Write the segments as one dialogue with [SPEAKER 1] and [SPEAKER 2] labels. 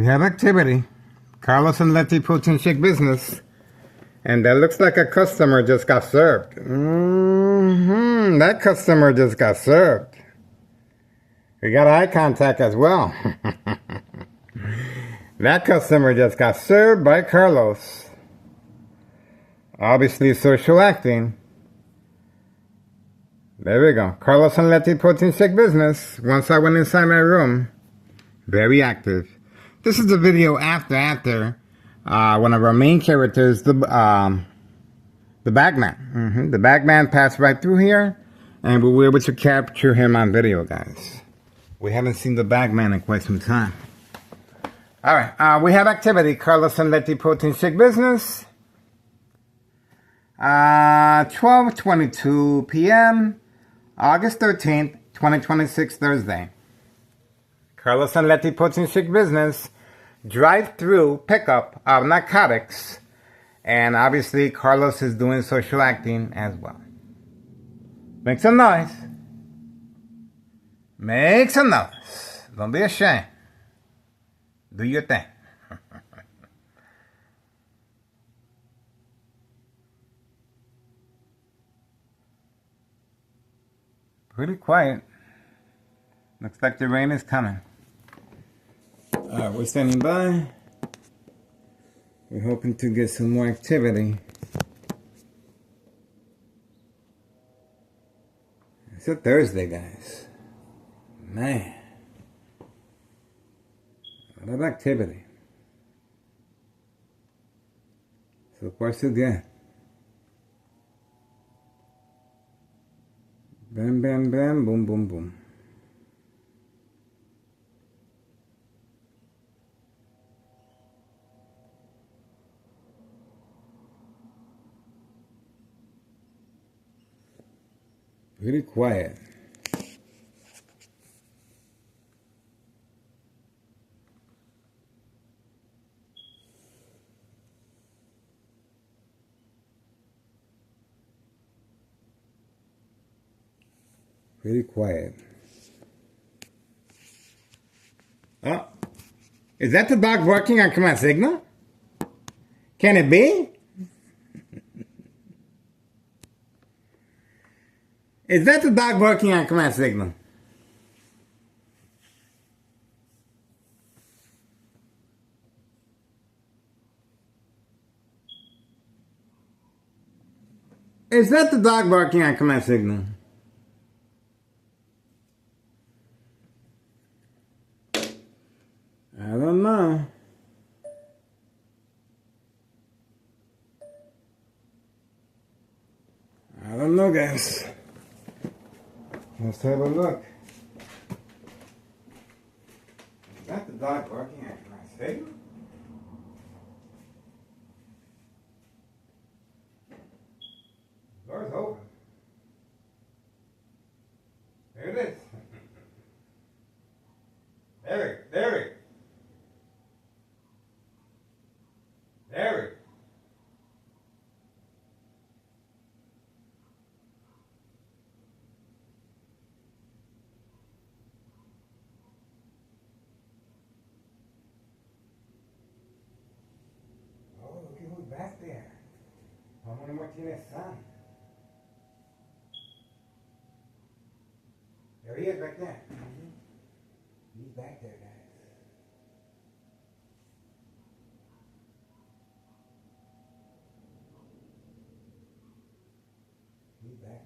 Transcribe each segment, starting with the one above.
[SPEAKER 1] We have activity. Carlos and Letty Protein Shake business. And that looks like a customer just got served. That customer just got served. We got eye contact as well. That customer just got served by Carlos. Obviously social acting. There we go. Carlos and Letty Protein Shake business. Once I went inside my room. Very active. This is the video after one of our main characters, the bagman. The bagman passed right through here, and we were able to capture him on video, guys. We haven't seen the bagman in quite some time. All right, we have activity. Carlos and Letty Protein Shake business. 12:22 p.m. August 13th, 2026, Thursday. Carlos and Letty Protein Shake business. Drive-through pickup of narcotics. And obviously Carlos is doing social acting as well. Make some noise. Make some noise. Don't be ashamed. Do your thing. Pretty quiet. Looks like the rain is coming. Alright, we're standing by. We're hoping to get some more activity. It's a Thursday, guys. Man. A lot of activity. So far, so good. Bam, bam, bam, boom, boom, boom. Pretty quiet. Pretty quiet. Oh, is that the dog barking on command signal? Can it be? Is that the dog barking on command signal? Is that the dog barking on command signal? I don't know. I don't know, guys. Let's have a look. Is that the dog barking at my signal? The door's open. There it is. Derek. Derek. Oh, look at who's back there. Ramon Martinez's son. There he is right there. He's back there, guys. He's back there.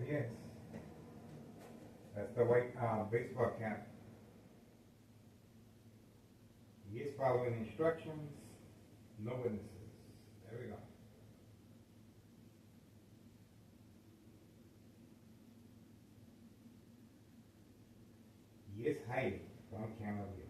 [SPEAKER 1] There he is. That's the white baseball cap. He is following instructions. No witnesses. There we go. He is hiding from camera view.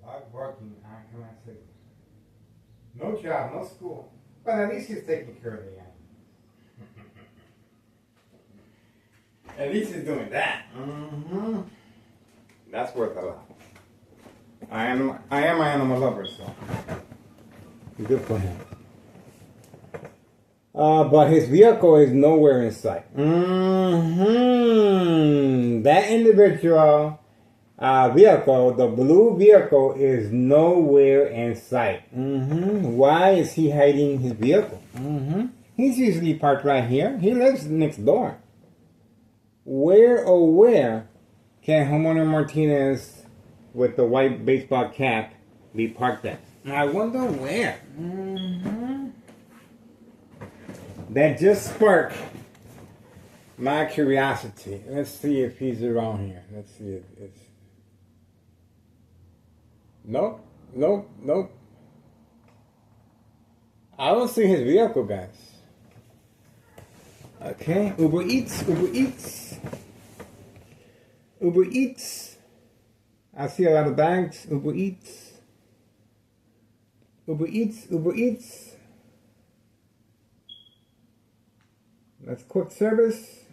[SPEAKER 1] Dog barking on command signals. No job, no school. But at least he's taking care of the animals. At least he's doing that. Mm-hmm. That's worth a lot. I am an animal lover, so good for him. But his vehicle is nowhere in sight. Mm-hmm. That individual vehicle, the blue vehicle, is nowhere in sight. Mm-hmm. Why is he hiding his vehicle? Mm-hmm. He's usually parked right here. He lives next door. Where, oh where, can homeowner Martinez with the white baseball cap be parked at? I wonder where. Mm-hmm. That just sparked my curiosity. Let's see if he's around here. Let's see if it's... Nope, nope, nope. I don't see his vehicle, guys. Okay, Uber Eats, Uber Eats. Uber Eats. I see a lot of bags. Uber Eats. Uber Eats, Uber Eats. That's quick service.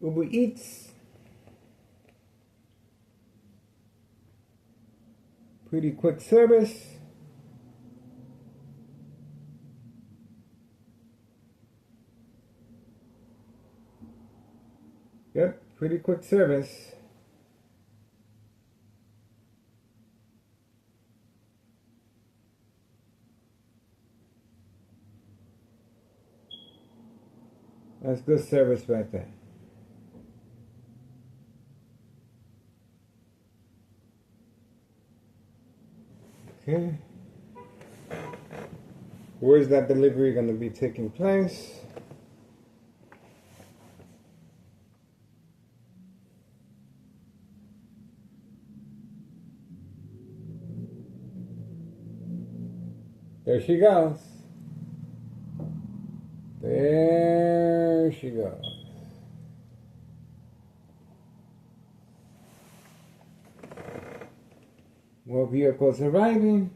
[SPEAKER 1] Uber Eats. Pretty quick service. Yep, pretty quick service. That's good service right there. Okay. Where's that delivery going to be taking place? There she goes. There she goes. More vehicles arriving.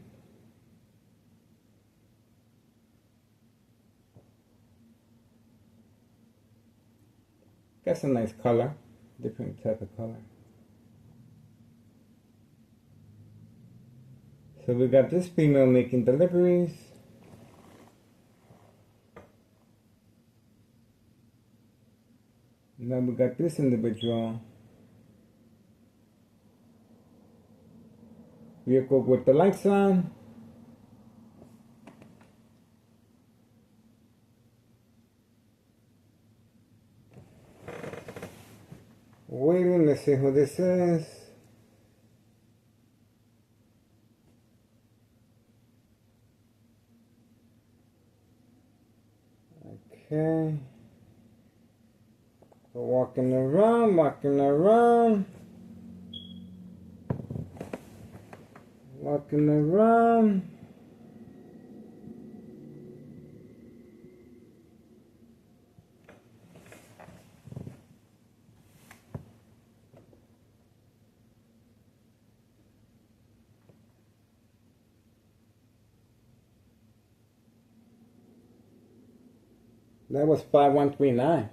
[SPEAKER 1] That's a nice color. Different type of color. So we got this female making deliveries. Now we got this individual. Vehicle with the lights on. Waiting, let's see who this is. Okay. So walking around, walking around. Walking around. That was 5139.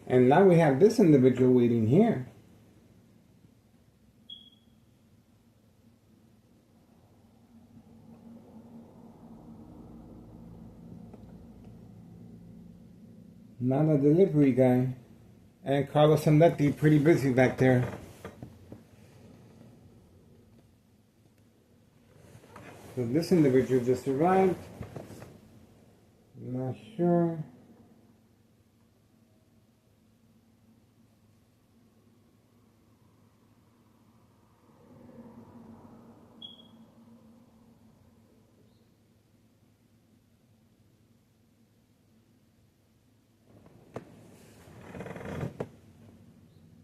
[SPEAKER 1] And now we have this individual waiting here. Not a delivery guy. And Carlos and Letty pretty busy back there. So this individual just arrived. Not sure.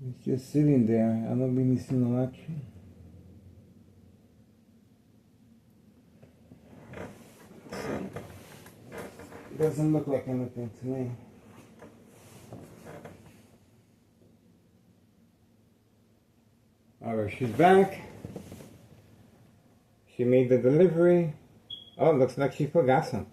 [SPEAKER 1] He's just sitting there. I don't really see no action. It doesn't look like anything to me. Alright, she's back. She made the delivery. Oh, it looks like she forgot something.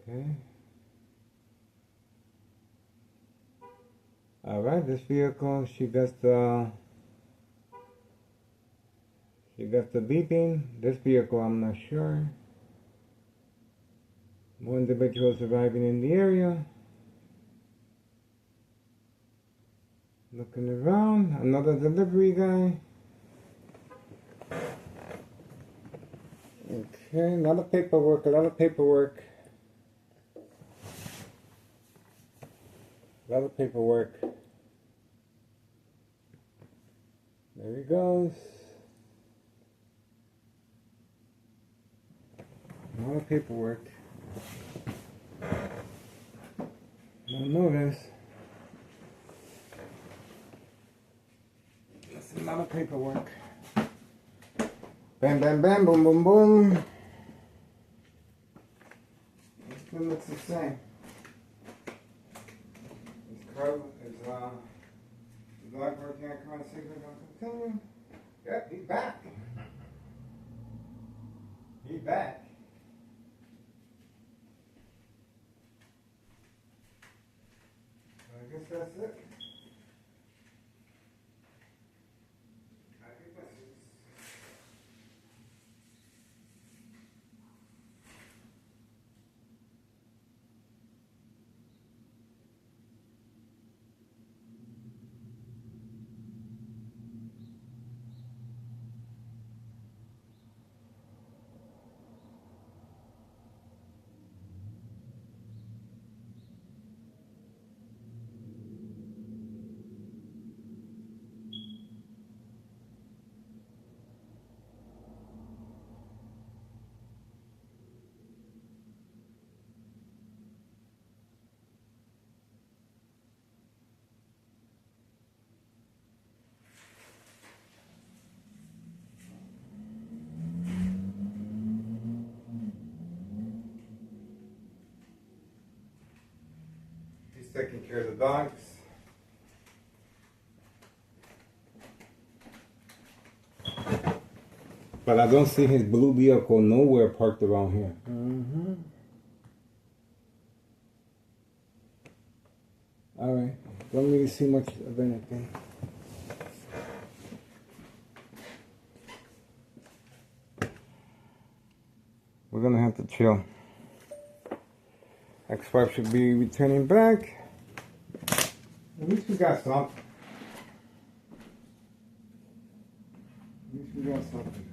[SPEAKER 1] Okay. Alright, this vehicle, she got the beeping. This vehicle, I'm not sure. More individuals arriving in the area. Looking around, another delivery guy. Okay, a lot of paperwork, A lot of paperwork. There he goes. A lot of paperwork. Don't notice. That's a lot of paperwork. Bam, bam, bam, boom, boom, boom. It still looks the same. Is dog working on current signal going to continue? Yep, he's back. He's back. I guess that's it. I think that's it. He's taking care of the dogs. But I don't see his blue vehicle nowhere parked around here. Alright, don't really see much of anything. We're gonna have to chill. Ex-wife should be returning back. At least we got something. At least we got something.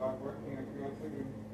[SPEAKER 1] stop working like 1 second.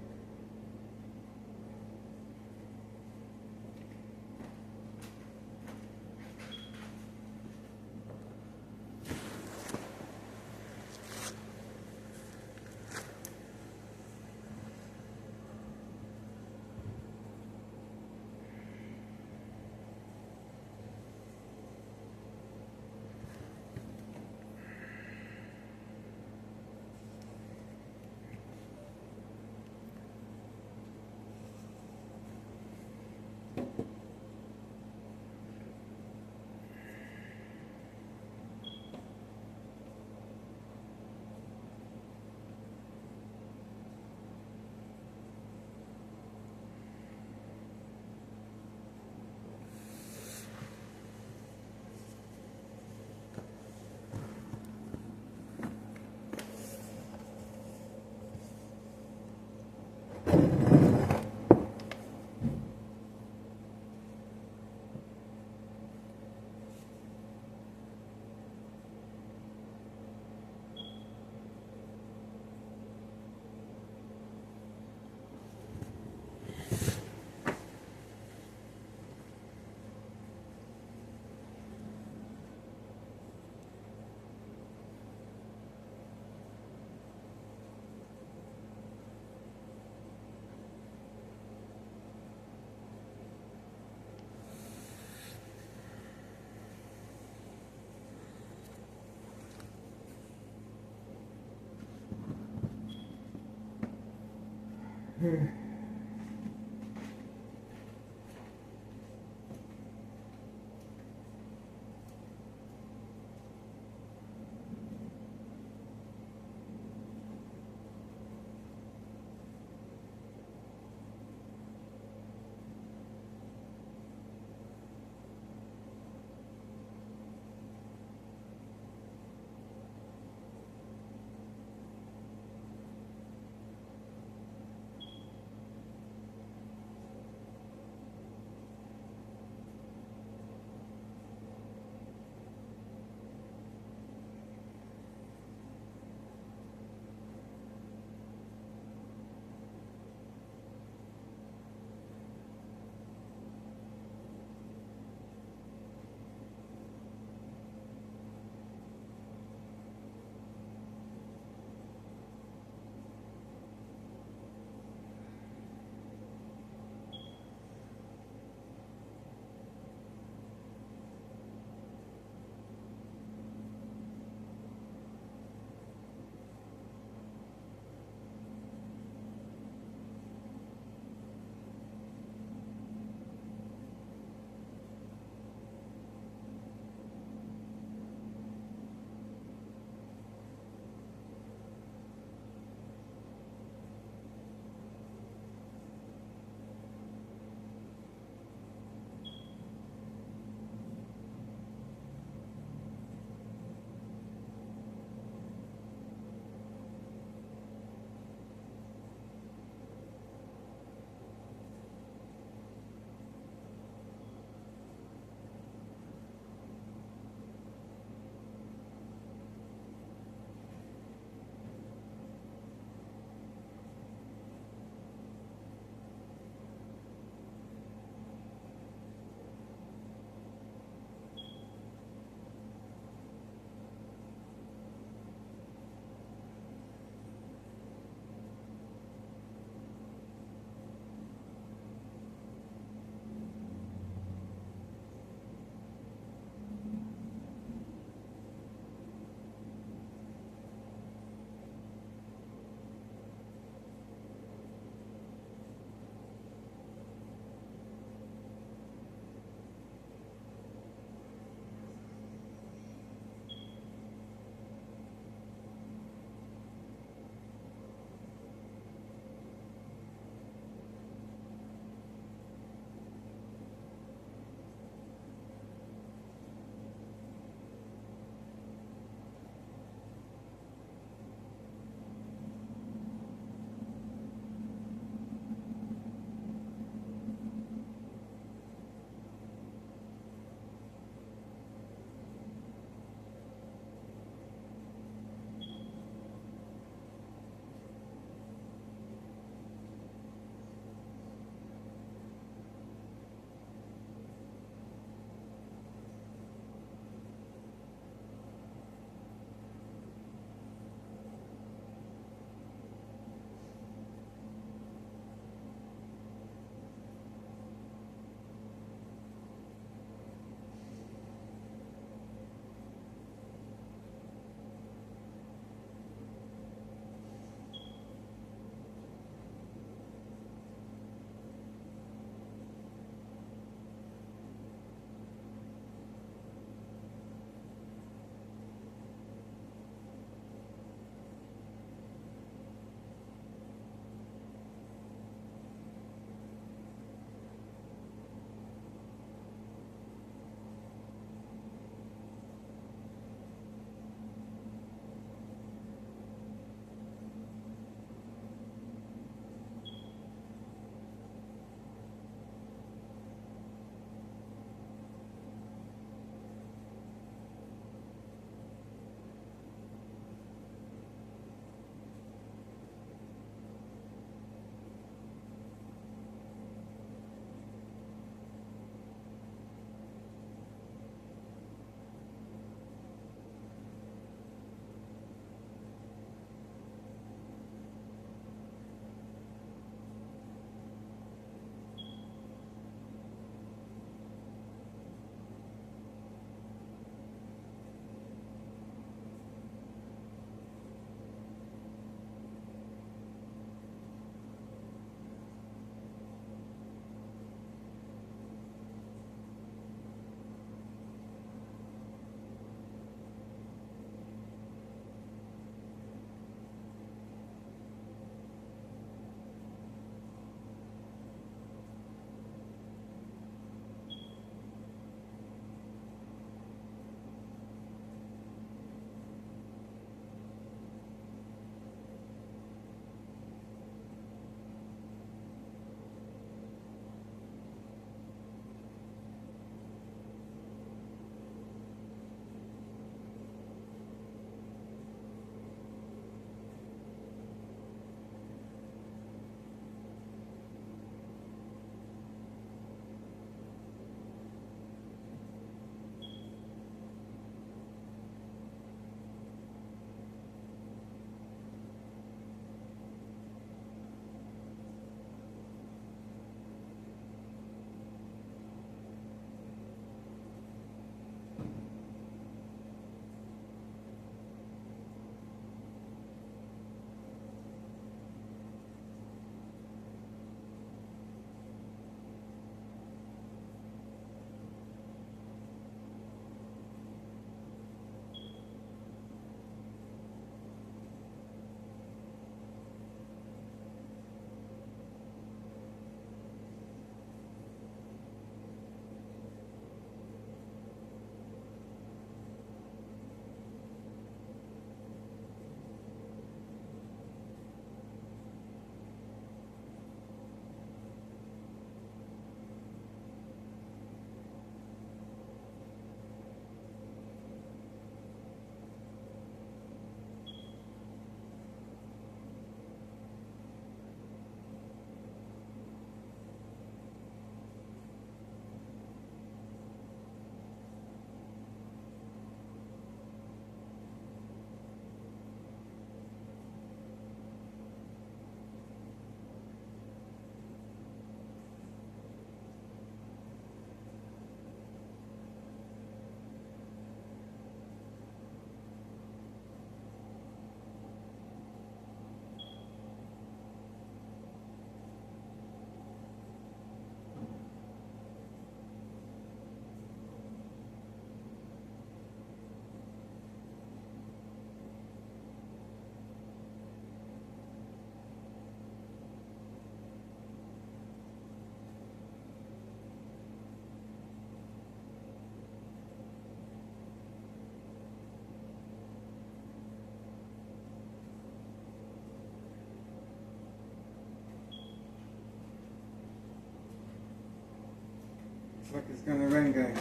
[SPEAKER 1] like it's gonna rain, guys.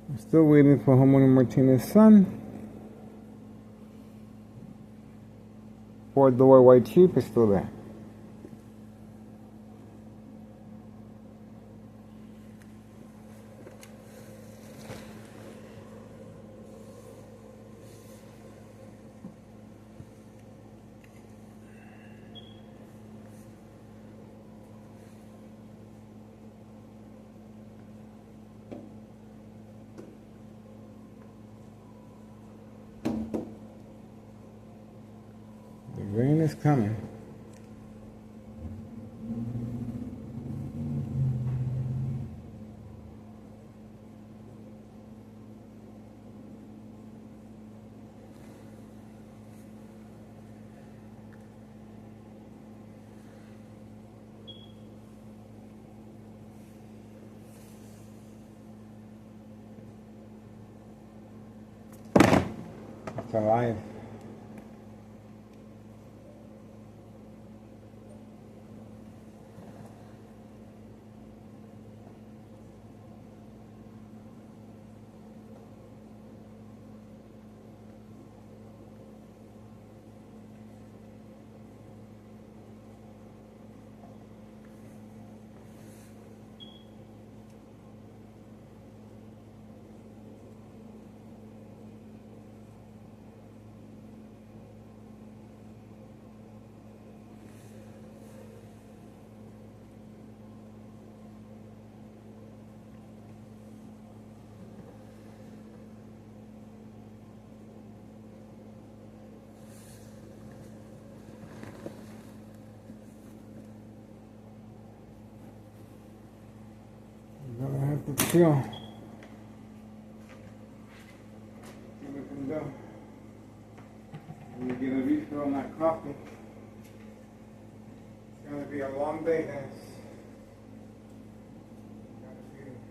[SPEAKER 1] I'm still waiting for Homeowner Martinez's son. Four-door white Jeep is still there. The rain is coming. It's alive. You're gonna have to chill. See what we can do. Let me get a refill on that coffee. It's gonna be a long day, guys. Got a feeling.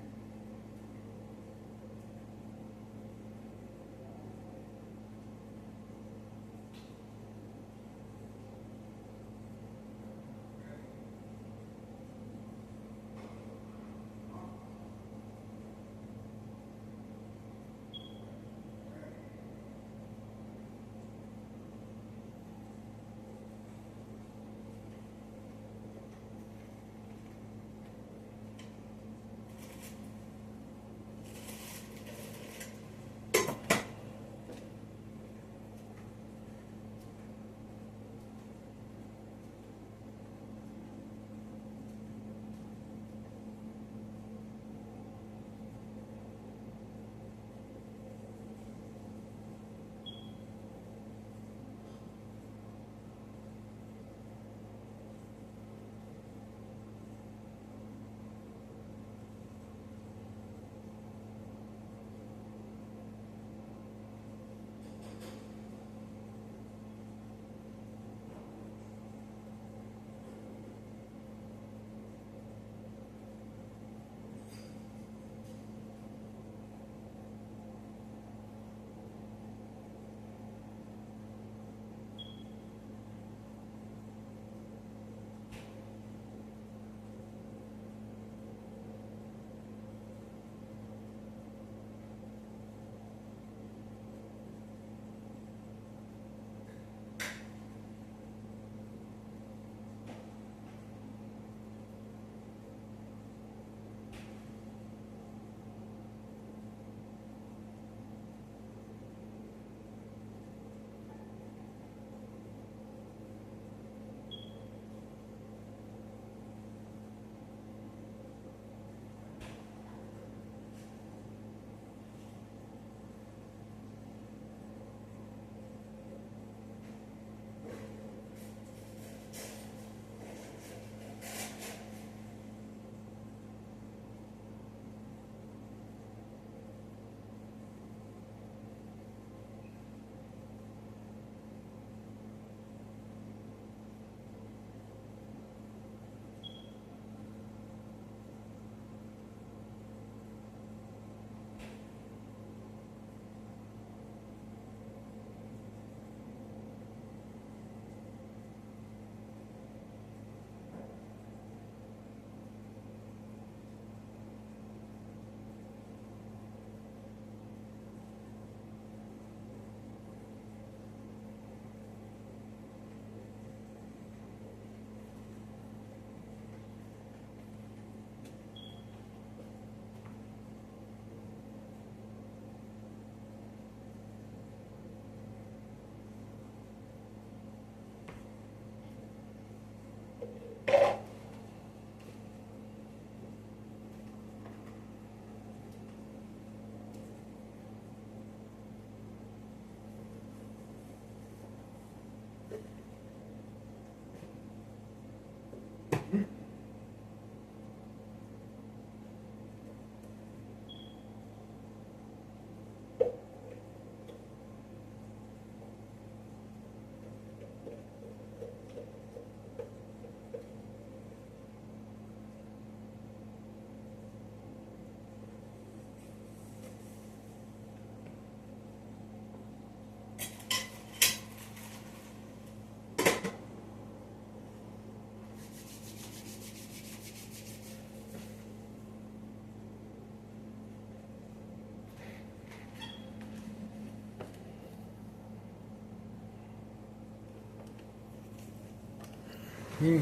[SPEAKER 1] He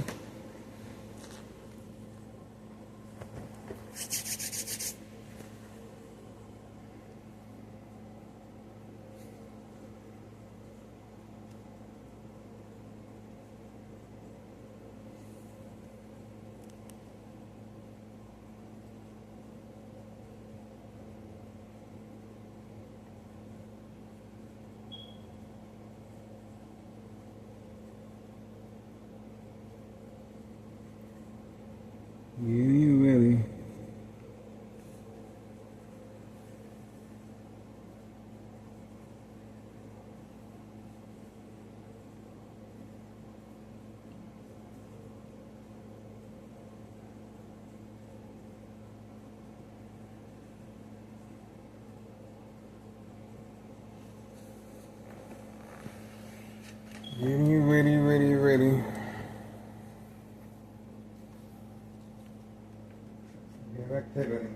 [SPEAKER 1] really. Really. Good activity.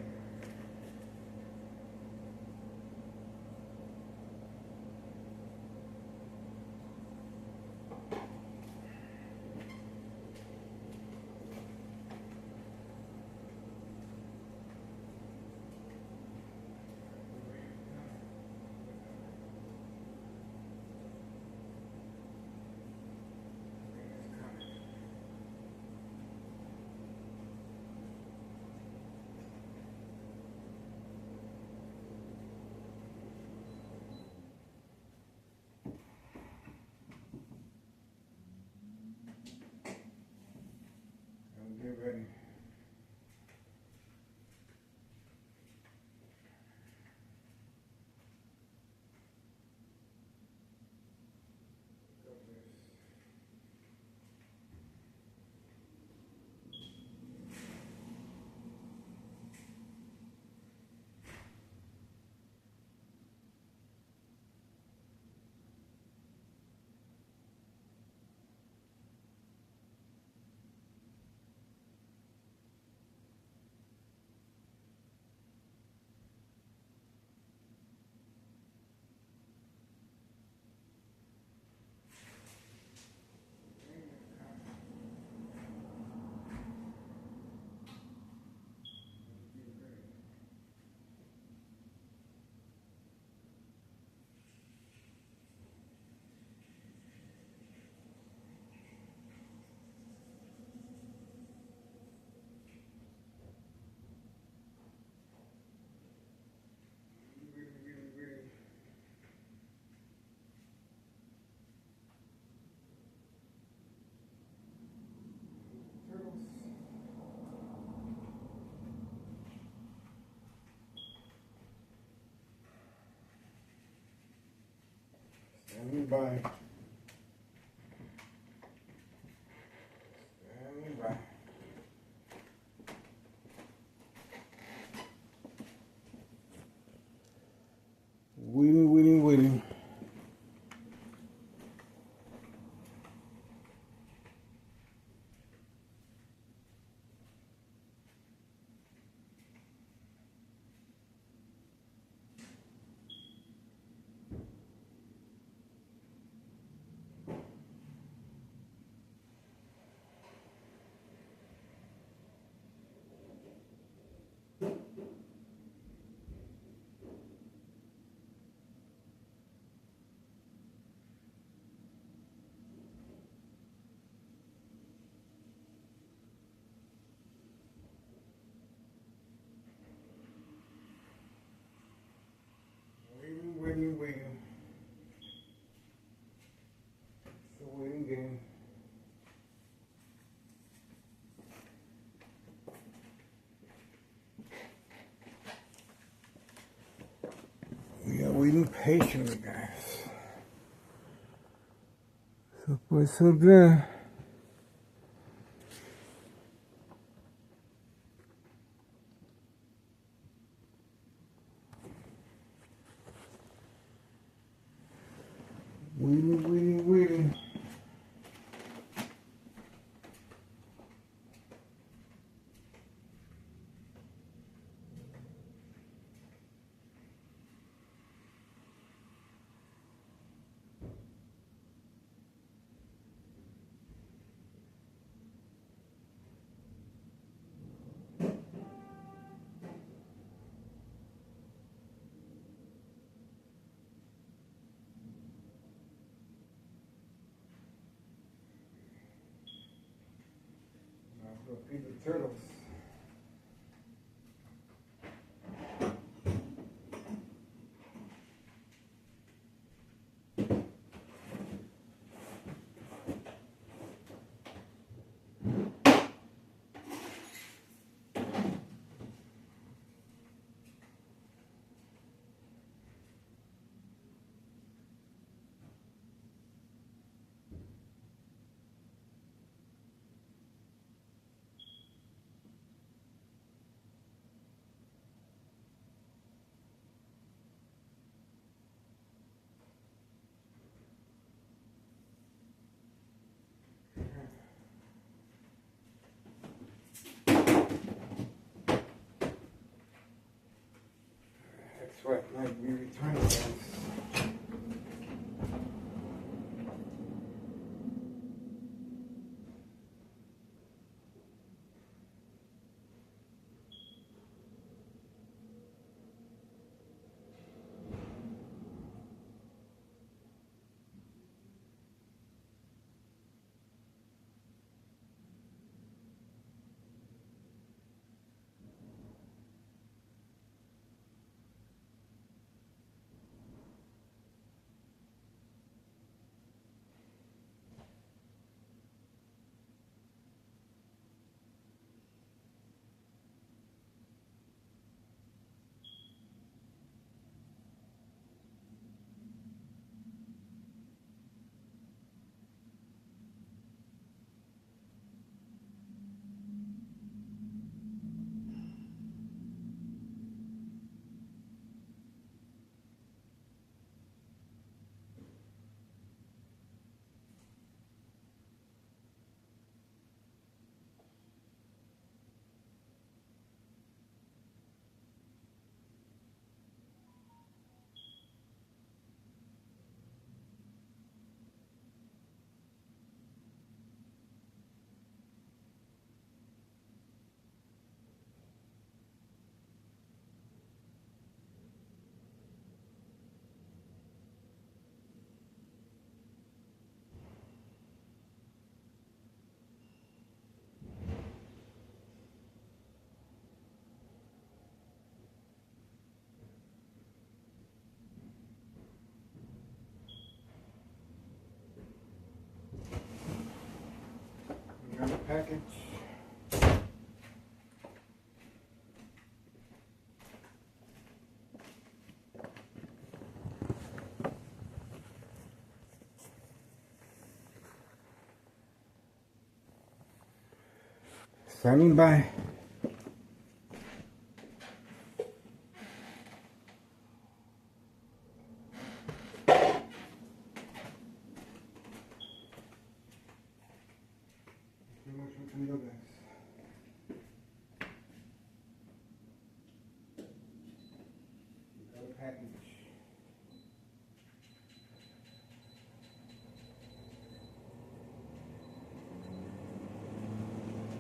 [SPEAKER 1] Get ready. Really. Turtles. Standing by. Standing by. Waiting. Waiting. It's a waiting game. We are waiting patiently, guys. So far, so good. Waiting. We'll feed the turtles. That's what might be returning guys. Another package. Standing by.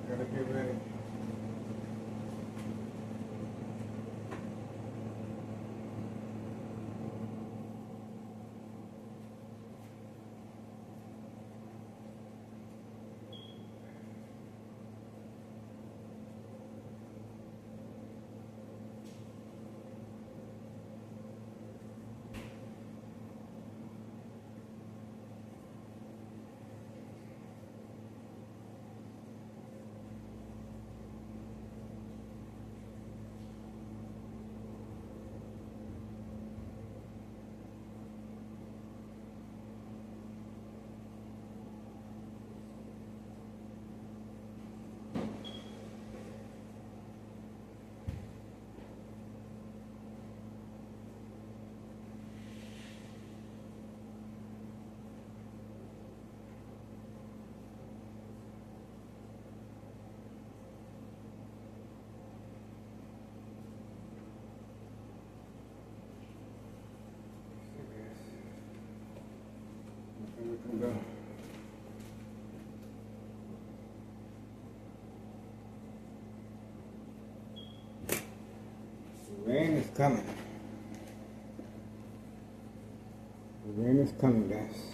[SPEAKER 1] Gotta get ready. We can go. The rain is coming. The rain is coming, guys.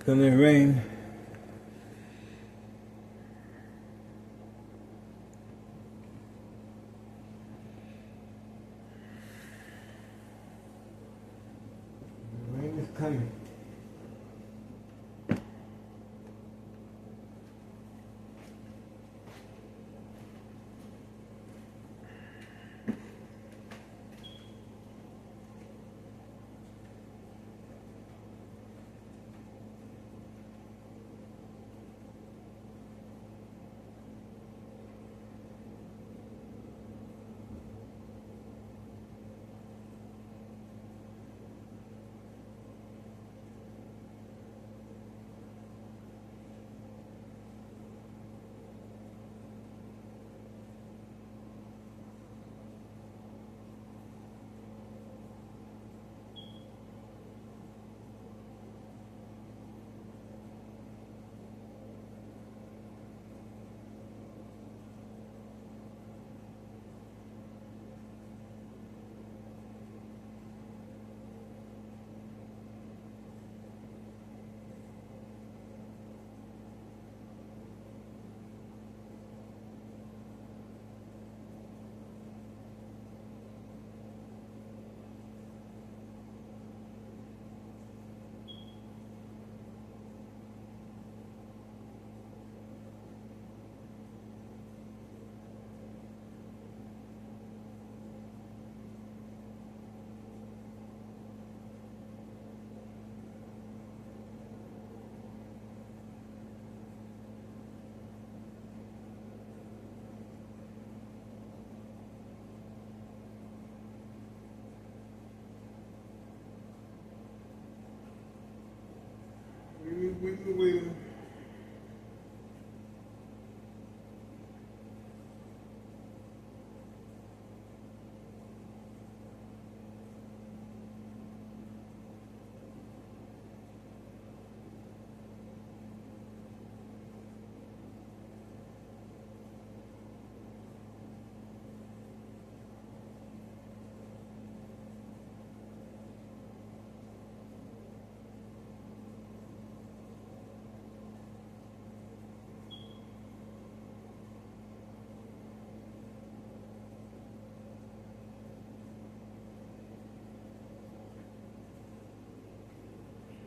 [SPEAKER 2] gonna rain. Rain is coming. Wait.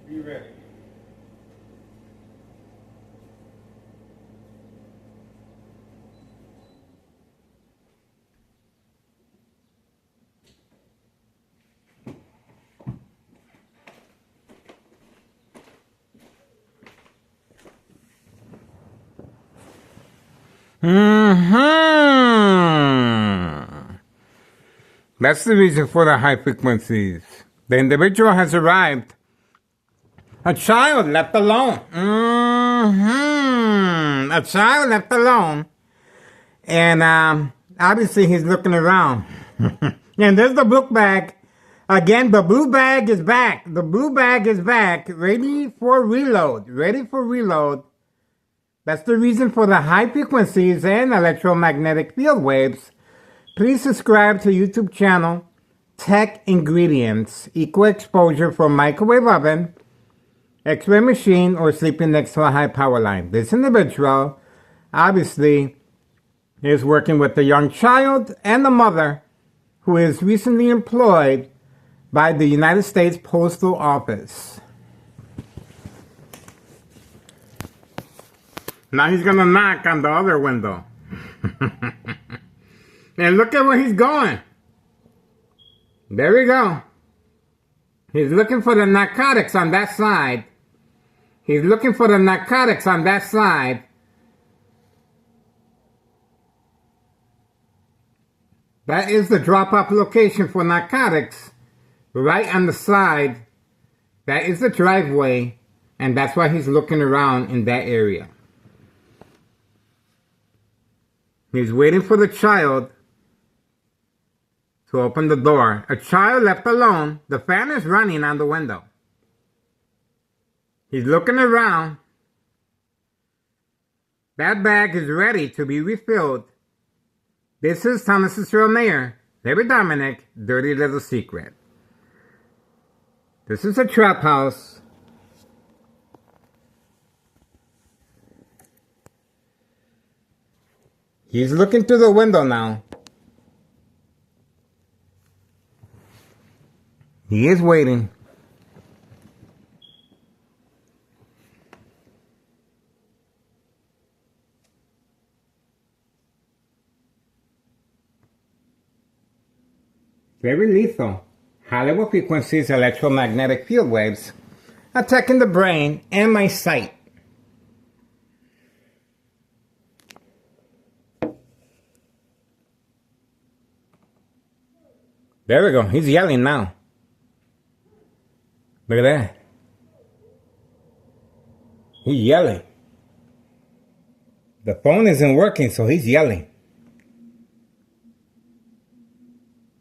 [SPEAKER 2] Be ready.
[SPEAKER 1] That's the reason for the high frequencies. The individual has arrived. A child left alone. A child left alone. And obviously he's looking around. And there's the book bag. Again, the blue bag is back. The blue bag is back. Ready for reload. Ready for reload. That's the reason for the high frequencies and electromagnetic field waves. Please subscribe to YouTube channel Tech Ingredients. Equal exposure for microwave oven, X-ray machine, or sleeping next to a high power line. This individual obviously is working with the young child and the mother who is recently employed by the United States Postal Office. Now he's gonna knock on the other window. And look at where he's going. There we go. He's looking for the narcotics on that side. He's looking for the narcotics on that side. That is the drop-off location for narcotics. Right on the side. That is the driveway. And that's why he's looking around in that area. He's waiting for the child to open the door. A child left alone. The fan is running on the window. He's looking around. That bag is ready to be refilled. This is Thomas's Real Mayor, David Dominic, Dirty Little Secret. This is a trap house. He's looking through the window now. He is waiting. Very lethal. High level frequencies, electromagnetic field waves, attacking the brain and my sight. There we go. He's yelling now. Look at that. He's yelling. The phone isn't working, so he's yelling.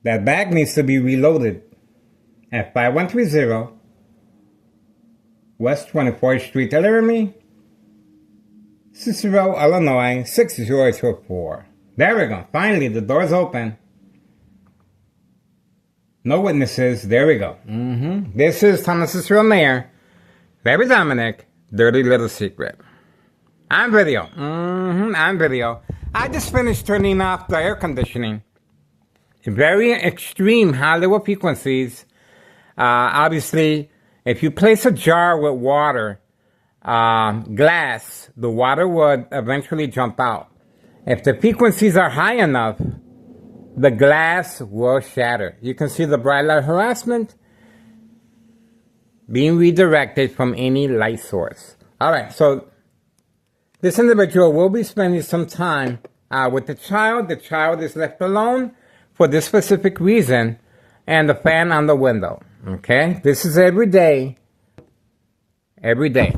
[SPEAKER 1] That bag needs to be reloaded at 5130 West 24th Street, Laramie, Cicero, Illinois, 60024. There we go. Finally, the door's open. No witnesses. There we go. This is Thomas Cicero Mayor. Larry Dominic, Dirty Little Secret. On video. On video. I just finished turning off the air conditioning. Very extreme high level frequencies. Obviously, if you place a jar with water, glass, the water would eventually jump out. If the frequencies are high enough, the glass will shatter. You can see the bright light harassment being redirected from any light source. All right, so this individual will be spending some time with the child. The child is left alone for this specific reason, and the fan on the window. Okay, this is every day. Every day.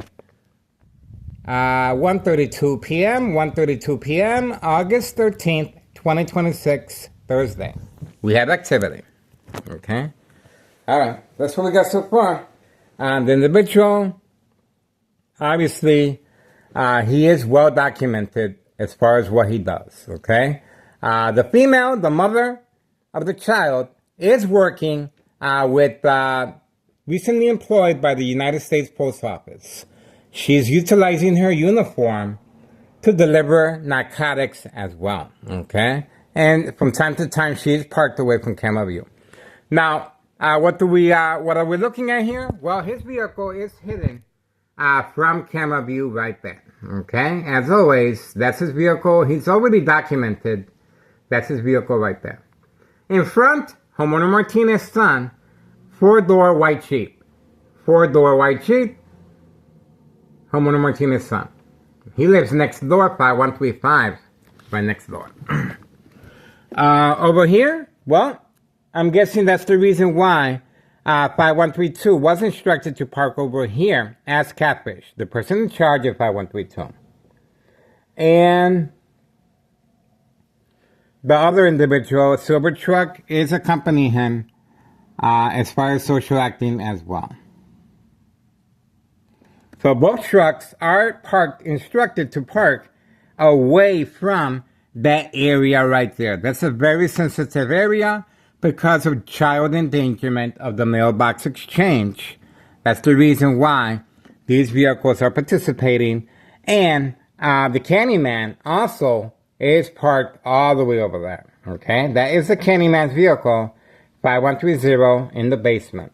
[SPEAKER 1] 1:32 p.m. 1:32 p.m. August 13th, 2026. Thursday. We have activity. Okay? Alright, that's what we got so far. The individual, obviously, he is well documented as far as what he does. Okay? The female, the mother of the child, is working with recently employed by the United States Post Office. She's utilizing her uniform to deliver narcotics as well. Okay? And from time to time, she is parked away from camera view. Now, what are we looking at here? Well, his vehicle is hidden from camera view right there. Okay, as always, that's his vehicle. He's already documented. That's his vehicle right there. In front, homeowner Martinez's son, 4-door white Jeep. 4-door white Jeep. Homeowner Martinez's son. He lives next door, 5135, right next door. Over here, well, I'm guessing that's the reason why 5132 was instructed to park over here as Catfish, the person in charge of 5132. And the other individual, Silver Truck, is accompanying him as far as social acting as well. So both trucks are parked, instructed to park away from that area right there. That's a very sensitive area because of child endangerment of the mailbox exchange. That's the reason why these vehicles are participating. And the Candyman also is parked all the way over there. Okay, that is the Candyman's vehicle, 5130 in the basement.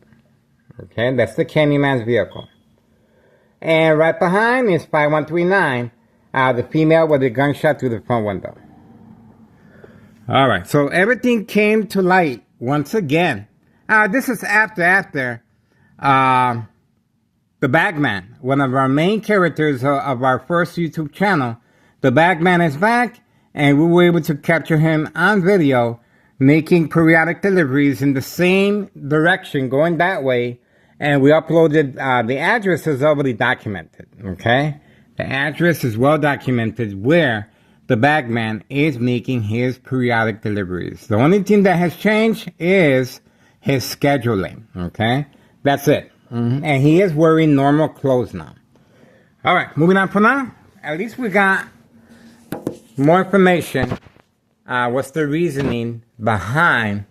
[SPEAKER 1] Okay, that's the Candyman's vehicle. And right behind is 5139, the female with a gunshot through the front window. All right, so everything came to light once again. This is after the Bagman, one of our main characters of our first YouTube channel. The Bagman is back, and we were able to capture him on video, making periodic deliveries in the same direction, going that way. And we uploaded, the address is already documented, okay? The address is well documented where the Bagman is making his periodic deliveries. The only thing that has changed is his scheduling, okay? That's it. And he is wearing normal clothes now. All right, moving on for now. At least we got more information. What's the reasoning behind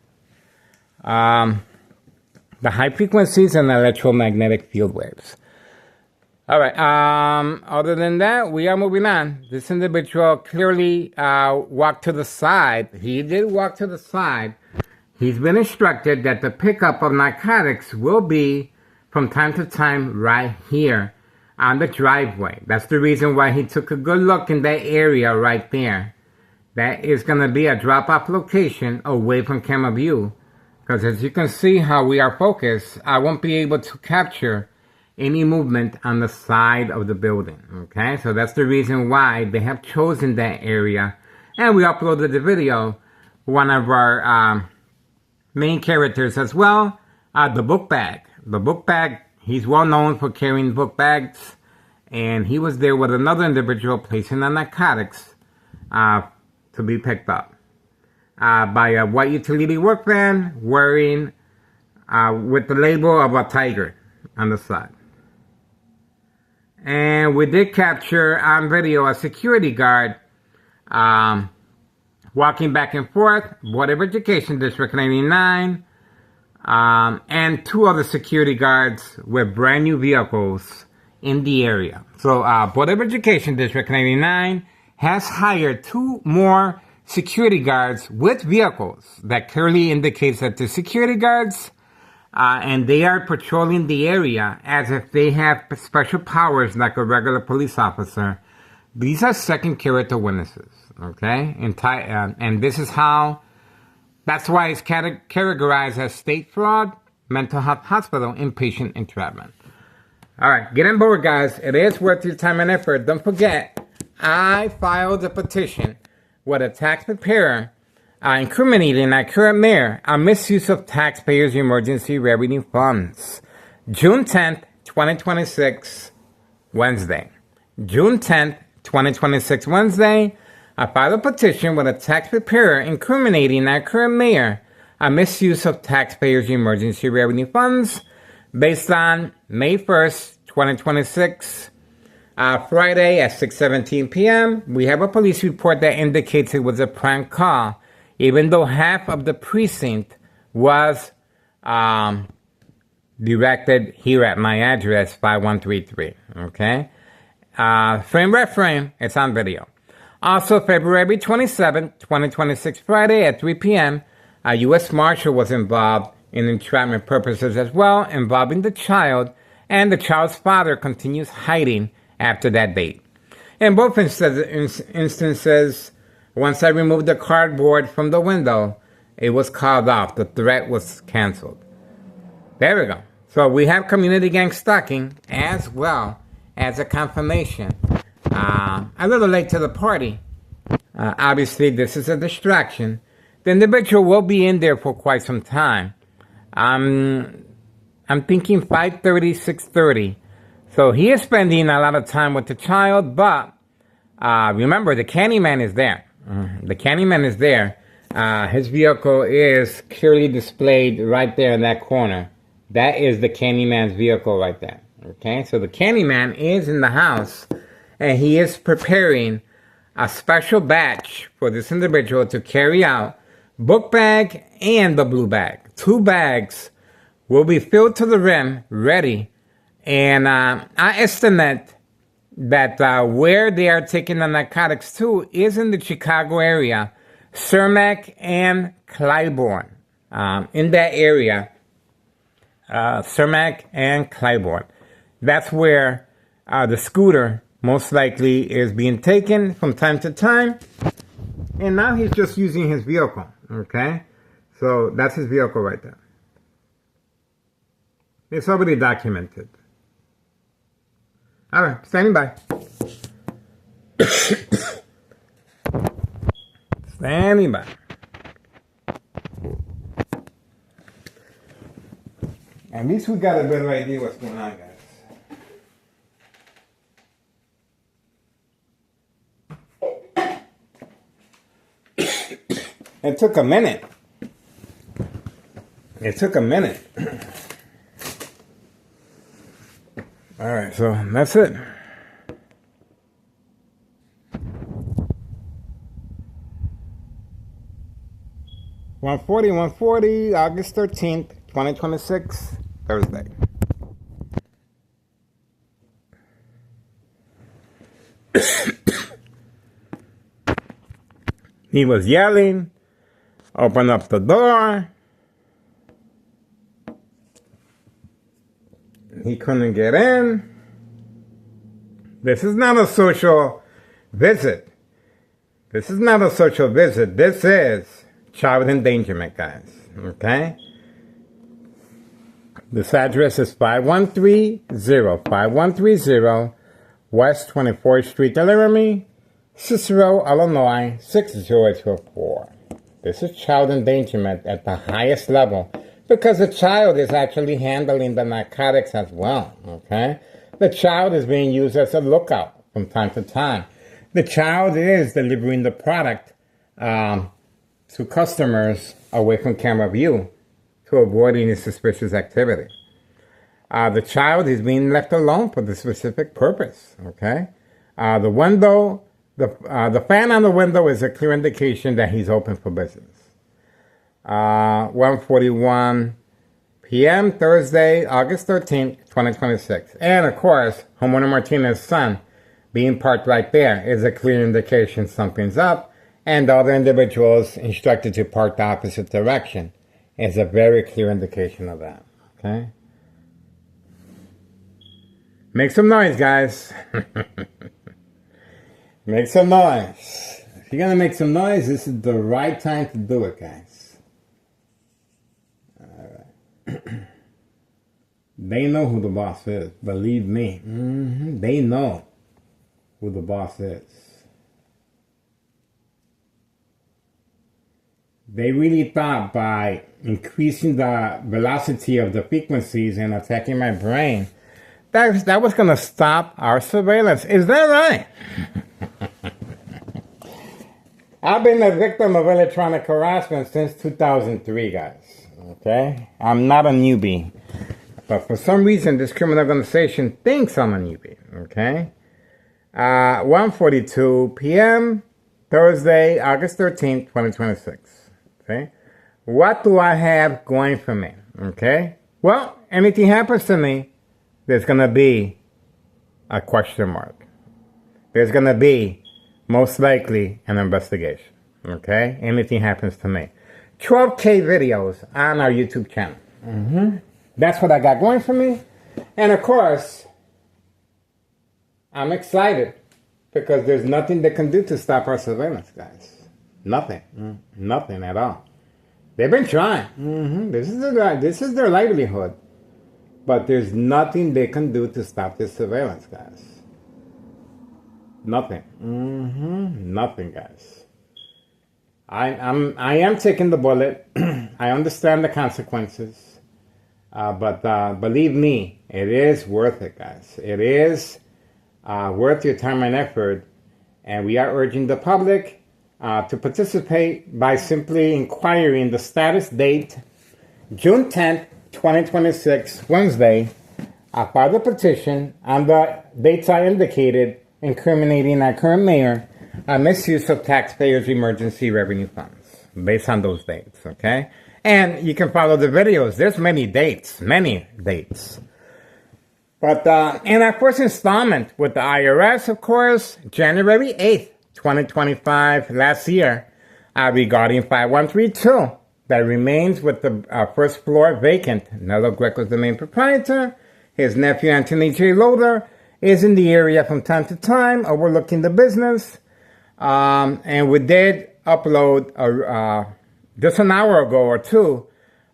[SPEAKER 1] the high frequencies and electromagnetic field waves? All right. Other than that, we are moving on. This individual clearly walked to the side. He did walk to the side. He's been instructed that the pickup of narcotics will be from time to time right here on the driveway. That's the reason why he took a good look in that area right there. That is going to be a drop-off location away from camera view. Because as you can see how we are focused, I won't be able to capture any movement on the side of the building. Okay, so that's the reason why they have chosen that area. And we uploaded the video. One of our main characters as well, the book bag. The book bag, he's well known for carrying book bags. And he was there with another individual placing the narcotics to be picked up by a white utility work van wearing with the label of a tiger on the side. And we did capture on video a security guard walking back and forth, Board of Education District 99, and two other security guards with brand new vehicles in the area. So Board of Education District 99 has hired two more security guards with vehicles. That clearly indicates that the security guards and they are patrolling the area as if they have special powers like a regular police officer. These are second character witnesses, okay? And this is how, that's why it's categorized as state fraud, mental health hospital, inpatient entrapment. All right, get on board, guys. It is worth your time and effort. Don't forget, I filed a petition with a tax preparer incriminating our current mayor on misuse of taxpayers' emergency revenue funds. June 10th, 2026, Wednesday. June 10th, 2026, Wednesday, I filed a petition with a tax preparer incriminating our current mayor on misuse of taxpayers' emergency revenue funds based on May 1st, 2026, Friday at 6:17 p.m. We have a police report that indicates it was a prank call, even though half of the precinct was directed here at my address, 5133, okay? Frame by frame, it's on video. Also, February 27, 2026, Friday at 3 p.m., a U.S. Marshal was involved in entrapment purposes as well, involving the child, and the child's father continues hiding after that date. In both instances, once I removed the cardboard from the window, it was called off. The threat was canceled. There we go. So we have community gang stalking as well as a confirmation. A little late to the party. Obviously, this is a distraction. The individual will be in there for quite some time. I'm thinking 5:30, 6:30. So he is spending a lot of time with the child, but remember, the Candyman is there. The Candyman is there. His vehicle is clearly displayed right there in that corner. That is the Candyman's vehicle right there. Okay, so the Candyman is in the house, and he is preparing a special batch for this individual to carry out book bag and the blue bag. 2 bags will be filled to the rim, ready. And I estimate that where they are taking the narcotics to is in the Chicago area, Cermak and Clybourne. In that area, Cermak and Clybourne. That's where the scooter most likely is being taken from time to time. And now he's just using his vehicle, okay? So that's his vehicle right there. It's already documented. All right, standing by. Standing by. At least we got a better idea what's going on, guys. It took a minute. It took a minute. All right, so that's it. $140, August 13th, 2026, Thursday. He was yelling, open up the door. He couldn't get in. This is not a social visit. This is not a social visit. This is child endangerment, guys. Okay? This address is 5130 West 24th Street, Laramie, Cicero, Illinois, 60824. This is child endangerment at the highest level because the child is actually handling the narcotics as well, okay? The child is being used as a lookout from time to time. The child is delivering the product to customers away from camera view to avoid any suspicious activity. The child is being left alone for the specific purpose, okay? The window, the fan on the window is a clear indication that he's open for business. 1:41 p.m. Thursday, August 13th, 2026. And of course, homeowner Martinez's son being parked right there is a clear indication something's up, and the other individuals instructed to park the opposite direction is a very clear indication of that, okay? Make some noise, guys. Make some noise. If you're gonna make some noise, this is the right time to do it, guys. They know who the boss is. Believe me. They know who the boss is. They really thought by increasing the velocity of the frequencies and attacking my brain, that was going to stop our surveillance. Is that right? I've been a victim of electronic harassment since 2003, guys. Okay? I'm not a newbie. But for some reason, this criminal organization thinks I'm a newbie. Okay? 1:42 p.m. Thursday, August 13th, 2026. Okay? What do I have going for me? Okay? Well, anything happens to me, there's going to be a question mark. There's going to be, most likely, an investigation. Okay? Anything happens to me. 12K videos on our YouTube channel. That's what I got going for me. And of course, I'm excited because there's nothing they can do to stop our surveillance, guys. Nothing. Nothing at all. They've been trying. This is their livelihood. But there's nothing they can do to stop this surveillance, guys. Nothing. Nothing, guys. I am taking the bullet. I understand the consequences. But believe me, it is worth it, guys. It is worth your time and effort. And we are urging the public to participate by simply inquiring the status date, June 10th, 2026, Wednesday. File the petition on the dates I indicated, incriminating our current mayor misuse of taxpayers' emergency revenue funds based on those dates, okay? And you can follow the videos. There's many dates. But in our first installment with the IRS, of course, January 8th, 2025, last year, regarding 5132, that remains with the first floor vacant. Nello Greco is the main proprietor. His nephew, Anthony J. Loader, is in the area from time to time, overlooking the business. And we did upload just an hour ago or two,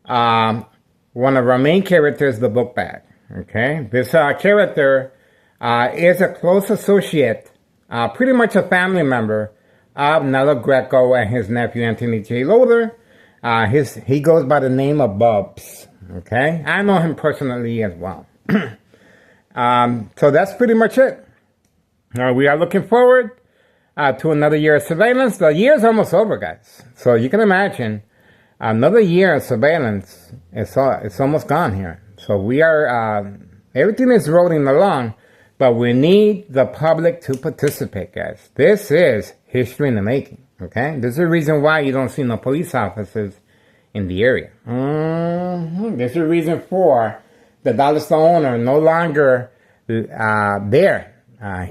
[SPEAKER 1] one of our main characters, the book bag. Okay, this character is a close associate, pretty much a family member of Nello Greco and his nephew Anthony J. Loader. He goes by the name of Bubs. Okay, I know him personally as well. So that's pretty much it. We are looking forward to another year of surveillance. The year is almost over, guys. So you can imagine another year of surveillance. It's almost gone here. So we are, everything is rolling along, but we need the public to participate, guys. This is history in the making, okay? There's a reason why you don't see no police officers in the area. There's a reason for the dollar store owner no longer there,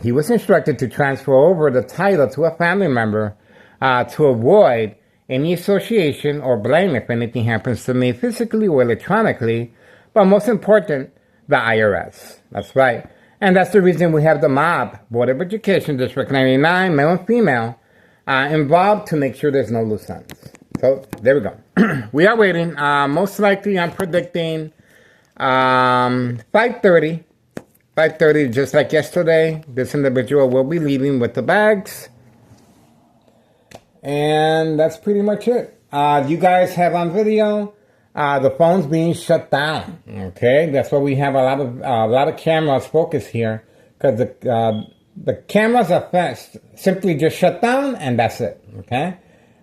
[SPEAKER 1] He was instructed to transfer over the title to a family member to avoid any association or blame if anything happens to me physically or electronically, but most important, the IRS. That's right. And that's the reason we have the MOB, Board of Education, District 99, male and female, involved to make sure there's no loose ends. So there we go. We are waiting. Most likely I'm predicting 5:30. 5:30, just like yesterday, this individual will be leaving with the bags. And that's pretty much it. You guys have on video the phone's being shut down. Okay, that's why we have a lot of cameras focused here, because the cameras are fast, simply just shut down, and that's it. Okay.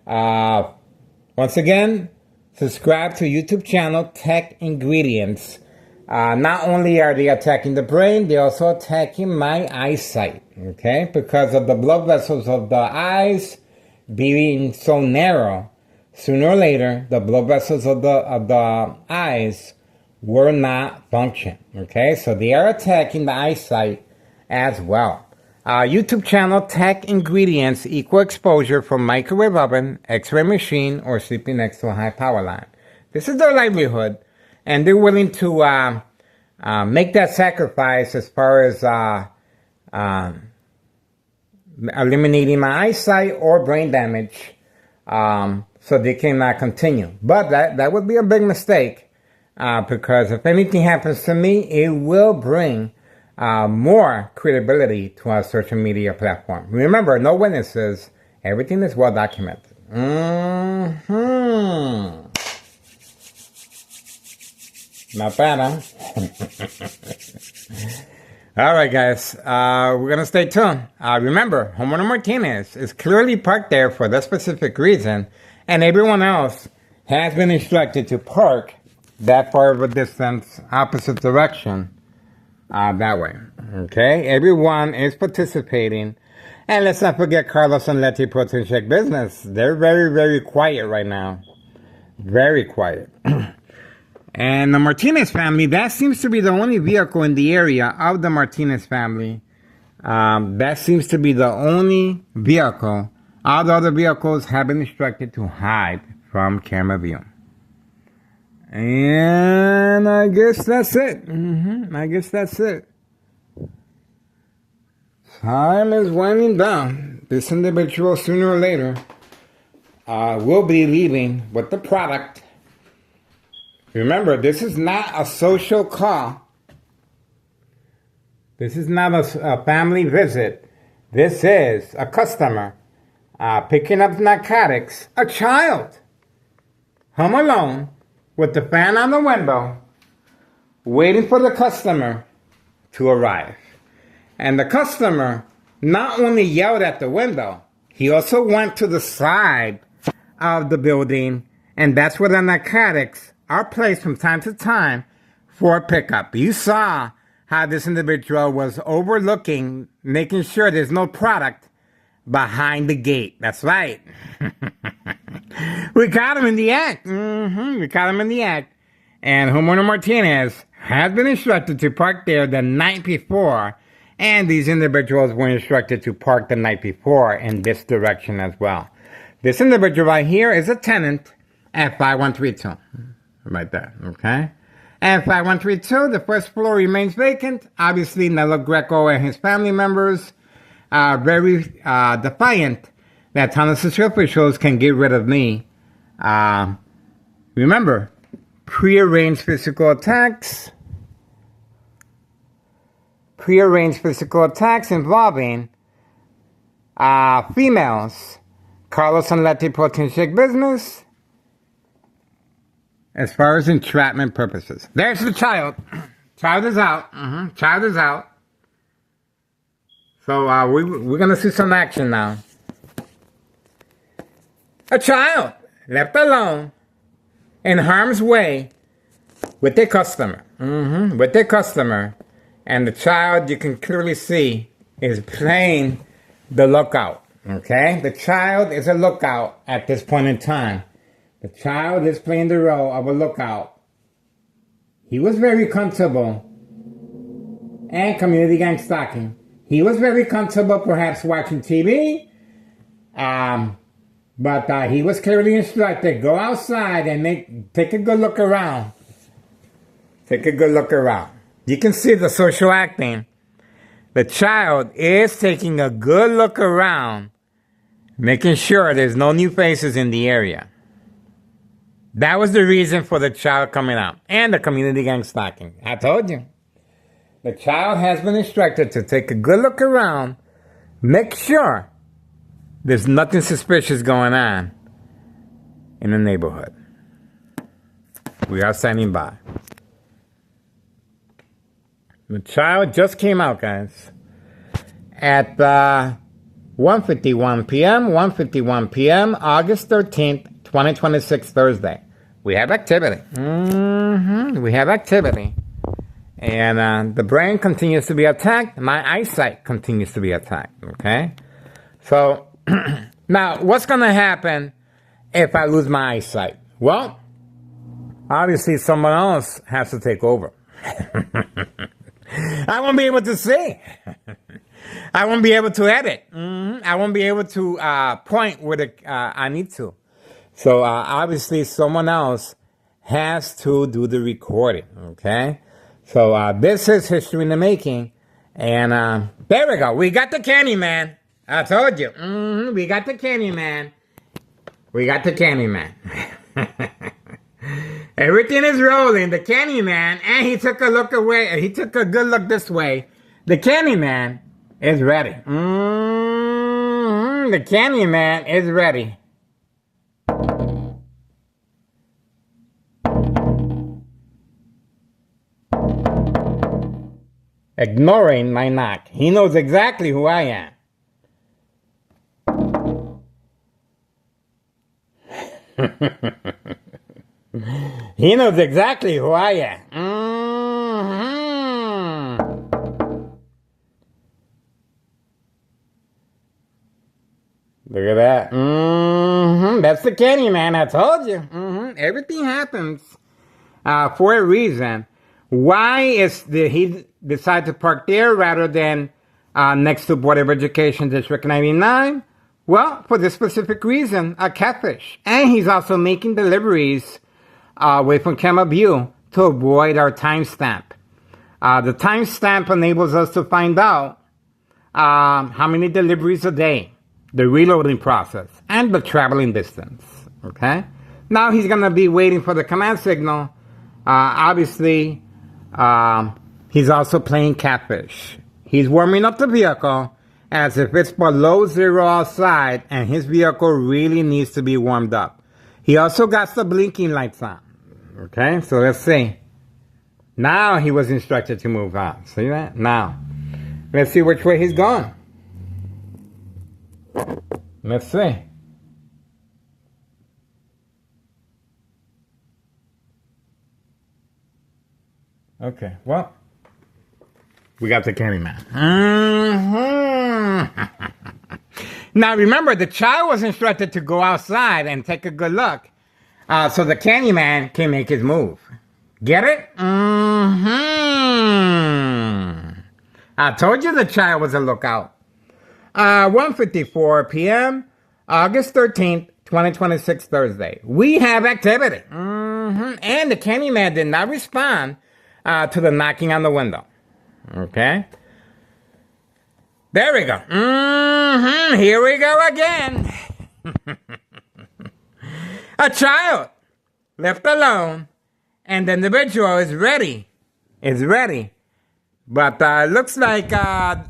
[SPEAKER 1] Once again, subscribe to YouTube channel Tech Ingredients. Not only are they attacking the brain, they're also attacking my eyesight. Okay, because of the blood vessels of the eyes being so narrow, sooner or later, the blood vessels of the eyes will not function. Okay, so they are attacking the eyesight as well. YouTube channel Tech Ingredients, equal exposure from microwave oven, X-ray machine, or sleeping next to a high power line. This is their livelihood, and they're willing to make that sacrifice as far as eliminating my eyesight or brain damage, so they cannot continue. But that would be a big mistake, because if anything happens to me, it will bring more credibility to our social media platform. Remember, no witnesses. Everything is well documented. Not bad, huh? All right, guys. We're going to stay tuned. Remember, Homeowner Martinez is clearly parked there for that specific reason, and everyone else has been instructed to park that far of a distance, opposite direction, that way. Okay? Everyone is participating. And let's not forget Carlos and Letty Protein Shake Business. They're very, very quiet right now. Very quiet. And the Martinez family, that seems to be the only vehicle in the area of the Martinez family. That seems to be the only vehicle. All the other vehicles have been instructed to hide from camera view. And I guess that's it. I guess that's it. Time is winding down. This individual, sooner or later, will be leaving with the product. Remember, this is not a social call. This is not a family visit. This is a customer picking up narcotics, a child, home alone, with the fan on the window, waiting for the customer to arrive. And the customer not only yelled at the window, he also went to the side of the building, and that's where the narcotics are placed from time to time for pickup. You saw how this individual was overlooking, making sure there's no product behind the gate. That's right. We caught him in the act. We caught him in the act. And Homeowner Martinez has been instructed to park there the night before. And these individuals were instructed to park the night before in this direction as well. This individual right here is a tenant at 5132. Right there, okay? And 5132, the first floor remains vacant. Obviously, Nello Greco and his family members are very defiant that Thomas' officials can get rid of me. Remember, prearranged physical attacks. Prearranged physical attacks involving females. Carlos and Letty Protein Shake Business. As far as entrapment purposes. There's the child. Child is out. Child is out. So we're going to see some action now. A child left alone in harm's way with their customer. With their customer. And the child, you can clearly see, is playing the lookout. Okay? The child is a lookout at this point in time. The child is playing the role of a lookout. He was very comfortable and community gang stalking. He was very comfortable, perhaps watching TV, but he was clearly instructed, go outside and take a good look around. Take a good look around. You can see the social acting. The child is taking a good look around, making sure there's no new faces in the area. That was the reason for the child coming out and the community gang stalking. I told you. The child has been instructed to take a good look around, make sure there's nothing suspicious going on in the neighborhood. We are standing by. The child just came out, guys, at 1:51 p.m., August 13th, 2026, Thursday. We have activity. We have activity. And the brain continues to be attacked. My eyesight continues to be attacked, okay? So, now, what's going to happen if I lose my eyesight? Well, obviously someone else has to take over. I won't be able to see. I won't be able to edit. I won't be able to point where I need to. So obviously someone else has to do the recording, okay? So this is history in the making. And there we go. We got the Candyman. I told you. We got the Candyman. We got the Candyman. Everything is rolling. The Candyman, and he took a look away. He took a good look this way. The Candyman is ready. The Candyman is ready. Ignoring my knock. He knows exactly who I am. He knows exactly who I am. Look at that. That's the Candyman, I told you. Everything happens for a reason. Why did he decide to park there rather than next to Board of Education District 99? Well, for this specific reason, a catfish. And he's also making deliveries away from Camera View to avoid our timestamp. The timestamp enables us to find out how many deliveries a day, the reloading process, and the traveling distance. Okay? Now he's going to be waiting for the command signal. Obviously, he's also playing catfish. He's warming up the vehicle as if it's below zero outside and his vehicle really needs to be warmed up. He also got the blinking lights on. Okay, so let's see. Now he was instructed to move on. See that? Now, let's see which way he's going. Let's see. Okay, well, we got the Candyman. Now remember, the child was instructed to go outside and take a good look, so the Candyman can make his move. Get it? I told you the child was a lookout. 1:54 p.m., August 13th, 2026, Thursday. We have activity. And the Candyman did not respond to the knocking on the window. Okay? There we go. Here we go again. A child left alone, and the individual is ready. But it looks like they're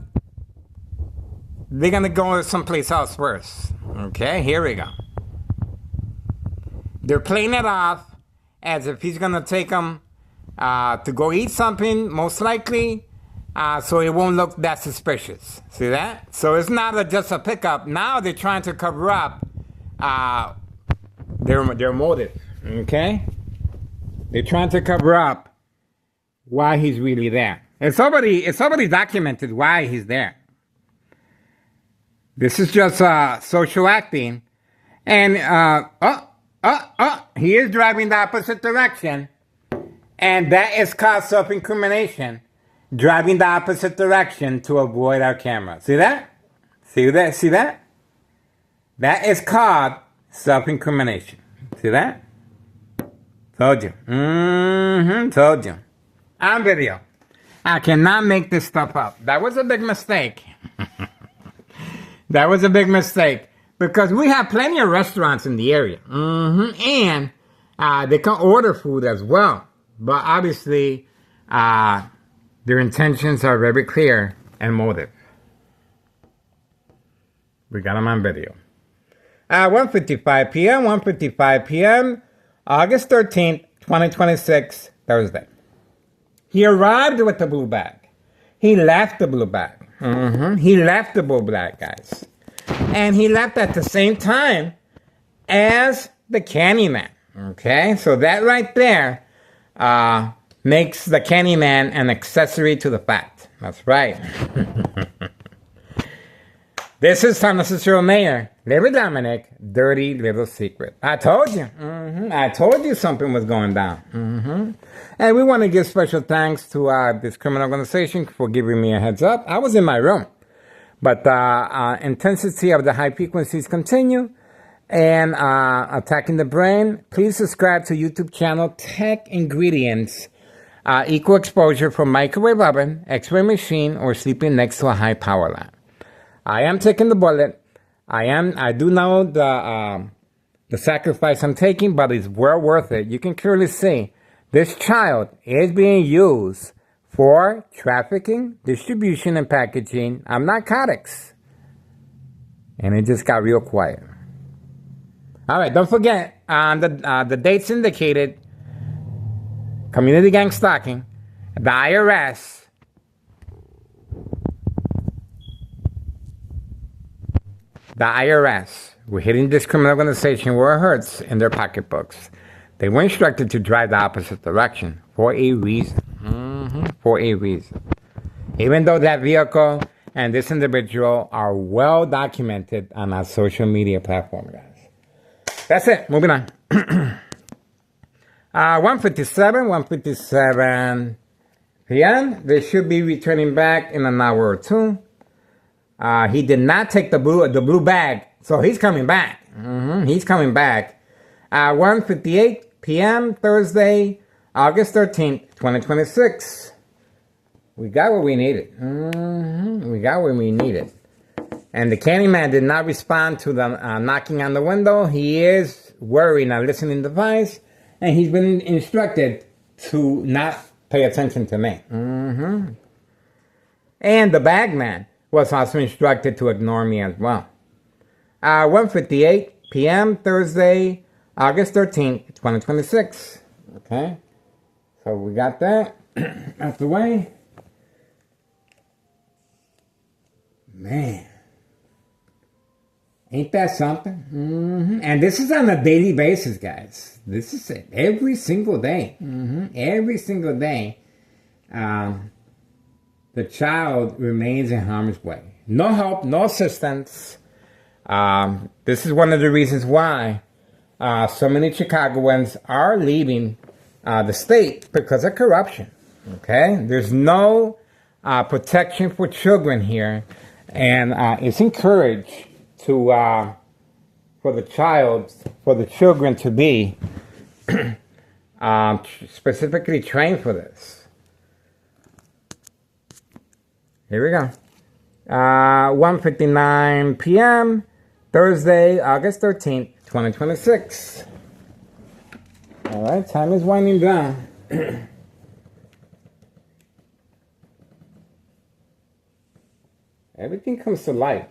[SPEAKER 1] going to go someplace else first. Okay, here we go. They're playing it off as if he's going to take them to go eat something, most likely, so it won't look that suspicious. See that? So it's not just a pickup. Now they're trying to cover up their motive. Okay? They're trying to cover up why he's really there. It's already documented why he's there. This is just social acting. And, he is driving the opposite direction. And that is called self-incrimination. driving the opposite direction to avoid our camera. See that? See that? See that? That is called self-incrimination. See that? Told you. Told you. On video. I cannot make this stuff up. That was a big mistake. That was a big mistake. Because we have plenty of restaurants in the area. And they can order food as well. But obviously, their intentions are very clear and motive. We got them on video. 1:55 p.m., 1:55 p.m., August 13th, 2026, Thursday. He arrived with the blue bag. He left the blue bag. He left the blue bag, guys. And he left at the same time as the Candyman. Okay? So that right there makes the Candyman an accessory to the fact. That's right. This is San Francisco Mayor Larry Dominic, dirty little secret. I told you. I told you something was going down. And we want to give special thanks to this criminal organization for giving me a heads up. I was in my room. But the intensity of the high frequencies continue and attacking the brain. Please subscribe to YouTube channel Tech Ingredients. Equal exposure from microwave oven, X-ray machine, or sleeping next to a high power line. I am taking the bullet. I do know the sacrifice I'm taking, but it's well worth it. You can clearly see this child is being used for trafficking, distribution, and packaging of narcotics. And it just got real quiet. All right, don't forget the dates indicated. Community gang stalking, the IRS. The IRS, we're hitting this criminal organization where it hurts in their pocketbooks. They were instructed to drive the opposite direction for a reason. For a reason. Even though that vehicle and this individual are well documented on our social media platform, guys. That's it. Moving on. 1:57 p.m. They should be returning back in an hour or two. He did not take the blue bag, so he's coming back. He's coming back. 1:58 p.m. Thursday, August 13th, 2026. We got what we needed. We got what we needed. And the Candyman did not respond to the knocking on the window. He is wearing a listening device, and he's been instructed to not pay attention to me. And the bagman was also instructed to ignore me as well. 1:58 p.m. Thursday, August 13th, 2026. Okay. So we got that out the way. Man. Ain't that something? And this is on a daily basis, guys. This is it. Every single day. Every single day. The child remains in harm's way. No help, no assistance. This is one of the reasons why so many Chicagoans are leaving the state because of corruption. Okay? There's no protection for children here. And it's encouraged to for the children to be specifically trained for this. Here we go. 1:59 p.m. Thursday, August 13th, 2026. All right, time is winding down. Everything comes to light.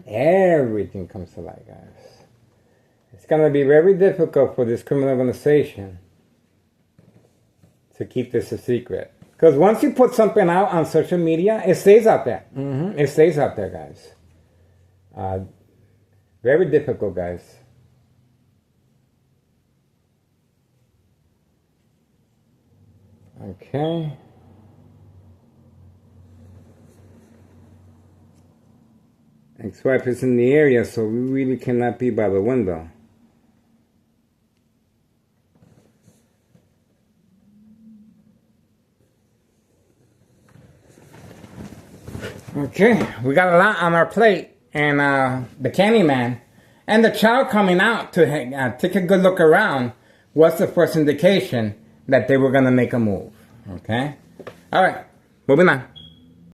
[SPEAKER 1] Everything comes to light, guys. It's going to be very difficult for this criminal organization to keep this a secret. Because once you put something out on social media, it stays out there. It stays out there, guys. Very difficult, guys. Okay. Ex-wife is in the area, so we really cannot be by the window. Okay, we got a lot on our plate, and the Candyman and the child coming out to take a good look around was the first indication that they were going to make a move. Okay? All right, moving on.